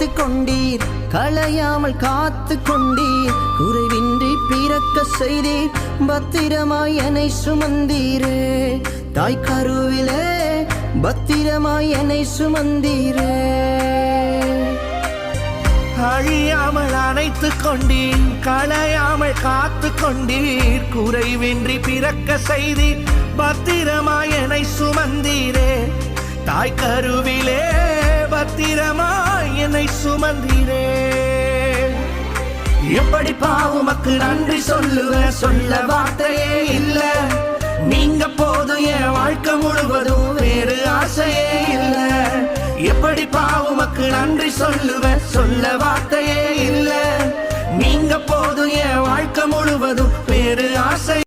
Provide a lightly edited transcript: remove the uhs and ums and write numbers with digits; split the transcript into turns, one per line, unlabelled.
அணைத்து கொண்டீர், களையாமல் காத்து கொண்டீர், குறைவின்றி பிறக்க செய்தீர், பத்திரமாய் என்னை சுமந்தீரே. தாய் கருவிலே பத்திரமாய் என்னை சுமந்தீரே.
அழியாமல் அணைத்து கொண்டீர், களையாமல் காத்து கொண்டீர், குறைவின்றி பிறக்க செய்தீர், பத்திரமாய் என்னை சுமந்தீரே. தாய் கருவிலே பத்திரமாய் என்னை சுமந்தீரே. எப்படி பாவுமக்கு நன்றி சொல்லுவேன், சொல்ல வார்த்தையே இல்ல. நீங்க போதும் என் வாழ்க்கை முழுவதும், வேறு ஆசையே இல்ல. எப்படி பாவுமக்கு நன்றி சொல்லுவேன், சொல்ல வார்த்தையே இல்ல. நீங்க போதும் என் வாழ்க்கை முழுவதும், வேறு ஆசை